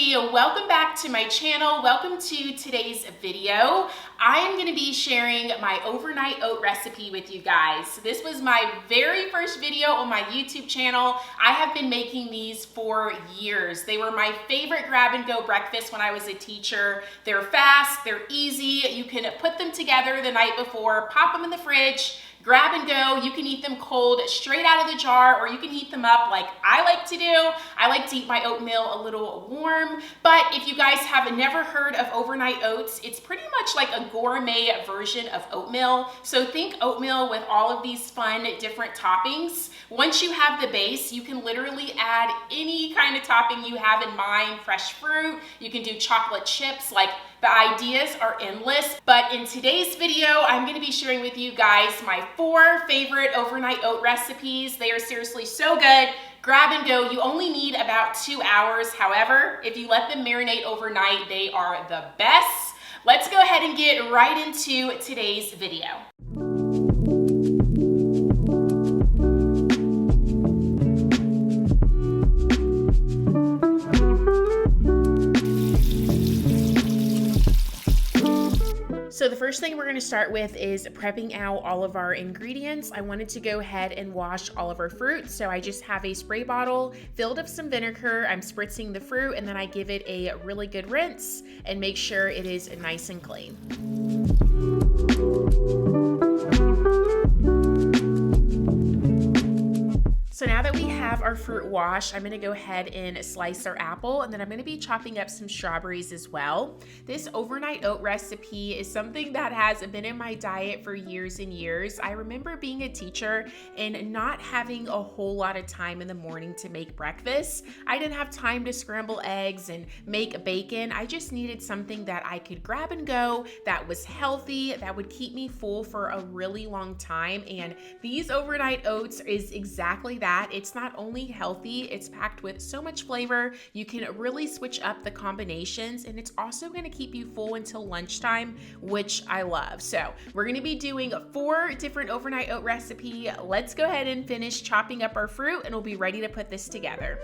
Lexy. Welcome back to my channel. Welcome to today's video. I am going to be sharing my overnight oat recipe with you guys. This was my very first video on my YouTube channel. I have been making these for years. They were my favorite grab and go breakfast when I was a teacher. They're fast, they're easy. You can put them together the night before, pop them in the fridge, grab and go. You can eat them cold straight out of the jar, or you can heat them up like I like to do. I like to eat my oatmeal a little warm, but if you guys have never heard of overnight oats, it's pretty much like a gourmet version of oatmeal. So think oatmeal with all of these fun different toppings. Once you have the base, you can literally add any kind of topping you have in mind. Fresh fruit, you can do chocolate chips, like the ideas are endless. But in today's video, I'm gonna be sharing with you guys my 4 favorite overnight oat recipes. They are seriously so good. Grab and go. You only need about 2 hours. However, if you let them marinate overnight, they are the best. Let's go ahead and get right into today's video. So the first thing we're going to start with is prepping out all of our ingredients. I wanted to go ahead and wash all of our fruit. So I just have a spray bottle filled with some vinegar. I'm spritzing the fruit and then I give it a really good rinse and make sure it is nice and clean. So now that we have our fruit washed, I'm gonna go ahead and slice our apple, and then I'm gonna be chopping up some strawberries as well. This overnight oat recipe is something that has been in my diet for years and years. I remember being a teacher and not having a whole lot of time in the morning to make breakfast. I didn't have time to scramble eggs and make bacon. I just needed something that I could grab and go, that was healthy, that would keep me full for a really long time. And these overnight oats is exactly that. It's not only healthy, it's packed with so much flavor. You can really switch up the combinations, and it's also going to keep you full until lunchtime, which I love. So we're going to be doing 4 different overnight oat recipe. Let's go ahead and finish chopping up our fruit, and we'll be ready to put this together.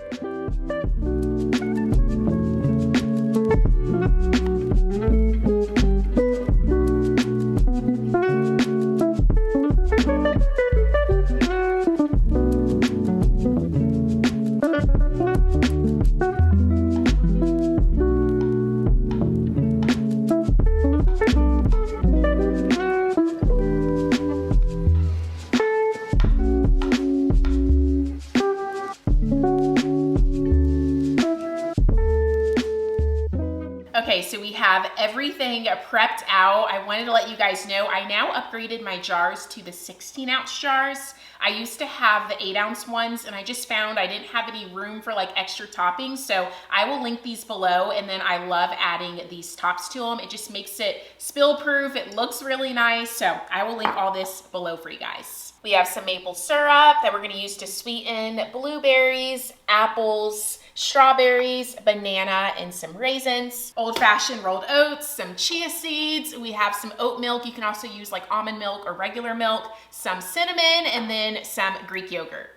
Okay, so we have everything prepped out. I wanted to let you guys know I now upgraded my jars to the 16-ounce jars. I used to have the 8-ounce ones, and I just found I didn't have any room for like extra toppings, so I will link these below. And then I love adding these tops to them. It just makes it spill proof. It looks really nice, so I will link all this below for you guys. We have some maple syrup that we're going to use to sweeten blueberries, apples, strawberries, banana, and some raisins, old-fashioned rolled oats, some chia seeds. We have some oat milk. You can also use like almond milk or regular milk, some cinnamon, and then some Greek yogurt.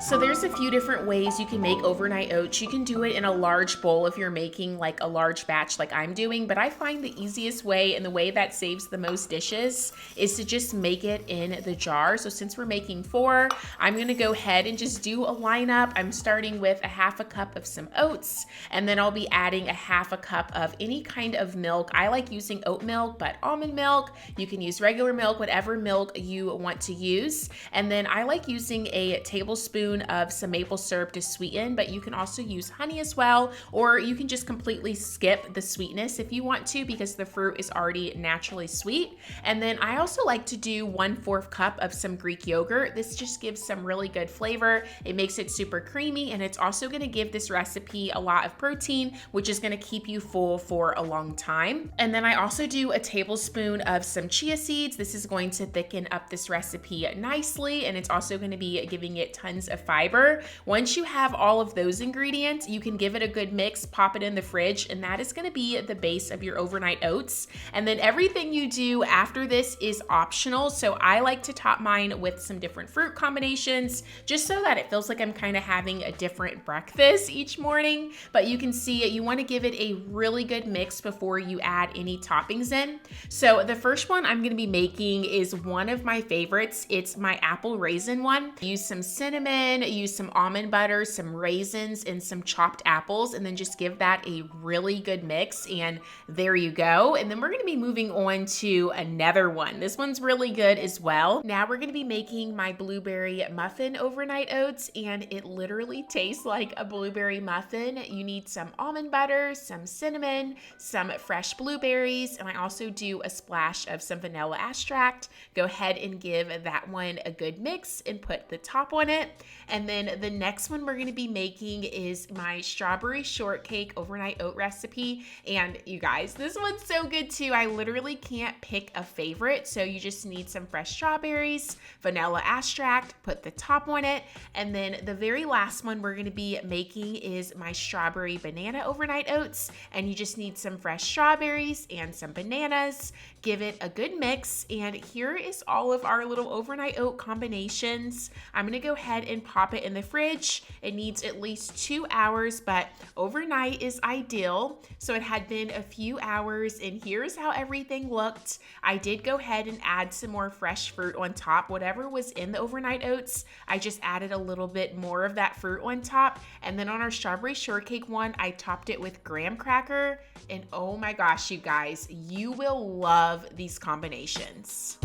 So there's a few different ways you can make overnight oats. You can do it in a large bowl if you're making like a large batch like I'm doing, but I find the easiest way and the way that saves the most dishes is to just make it in the jar. So since we're making 4, I'm gonna go ahead and just do a lineup. I'm starting with a 1/2 cup of some oats, and then I'll be adding a 1/2 cup of any kind of milk. I like using oat milk, but almond milk, you can use regular milk, whatever milk you want to use. And then I like using a tablespoon of some maple syrup to sweeten, but you can also use honey as well, or you can just completely skip the sweetness if you want to, because the fruit is already naturally sweet. And then I also like to do 1/4 cup of some Greek yogurt. This just gives some really good flavor. It makes it super creamy, and it's also going to give this recipe a lot of protein, which is going to keep you full for a long time. And then I also do a tablespoon of some chia seeds. This is going to thicken up this recipe nicely, and it's also going to be giving it tons of fiber. Once you have all of those ingredients, you can give it a good mix, pop it in the fridge, and that is gonna be the base of your overnight oats. And then everything you do after this is optional. So I like to top mine with some different fruit combinations, just so that it feels like I'm kind of having a different breakfast each morning. But you can see you want to give it a really good mix before you add any toppings in. So the first one I'm going to be making is one of my favorites. It's my apple raisin one. Use some cinnamon, use some almond butter, some raisins, and some chopped apples, and then just give that a really good mix. And there you go. And then we're going to be moving on to another one. This one's really good as well. Now we're going to be making my blueberry muffin overnight oats, and it literally tastes like a blueberry muffin. You need some almond butter, some cinnamon, some fresh blueberries, and I also do a splash of some vanilla extract. Go ahead and give that one a good mix and put the top on it. And then the next one we're going to be making is my strawberry shortcake overnight oat recipe. And you guys, this one's so good too. I literally can't pick a favorite. So you just need some fresh strawberries, vanilla extract, put the top on it. And then the very last one we're going to be making is my strawberry banana overnight oats. And you just need some fresh strawberries and some bananas. Give it a good mix. And here is all of our little overnight oat combinations. I'm going to go ahead and pop it in the fridge. It needs at least 2 hours, but overnight is ideal. So it had been a few hours, and here's how everything looked. I did go ahead and add some more fresh fruit on top. Whatever was in the overnight oats, I just added a little bit more of that fruit on top. And then on our strawberry shortcake one, I topped it with graham cracker. And oh my gosh, you guys, you will love these combinations.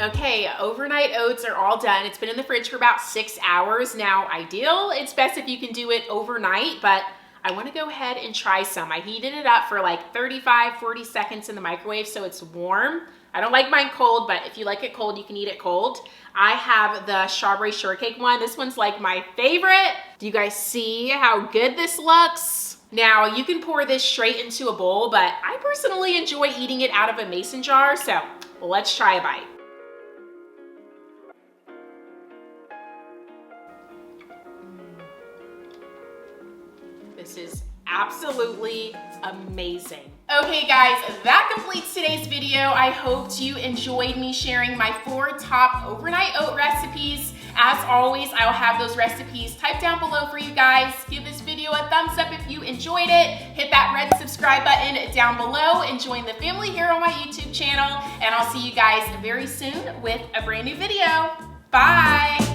Okay, overnight oats are all done. It's been in the fridge for about 6 hours. Now, ideal, it's best if you can do it overnight, but I want to go ahead and try some. I heated it up for like 35, 40 seconds in the microwave so it's warm. I don't like mine cold, but if you like it cold, you can eat it cold. I have the strawberry shortcake one. This one's like my favorite. Do you guys see how good this looks? Now, you can pour this straight into a bowl, but I personally enjoy eating it out of a mason jar, so let's try a bite. This is absolutely amazing. Okay guys, that completes today's video. I hoped you enjoyed me sharing my 4 top overnight oat recipes. As always, I'll have those recipes typed down below for you guys. Give this video a thumbs up if you enjoyed it. Hit that red subscribe button down below and join the family here on my YouTube channel. And I'll see you guys very soon with a brand new video. Bye.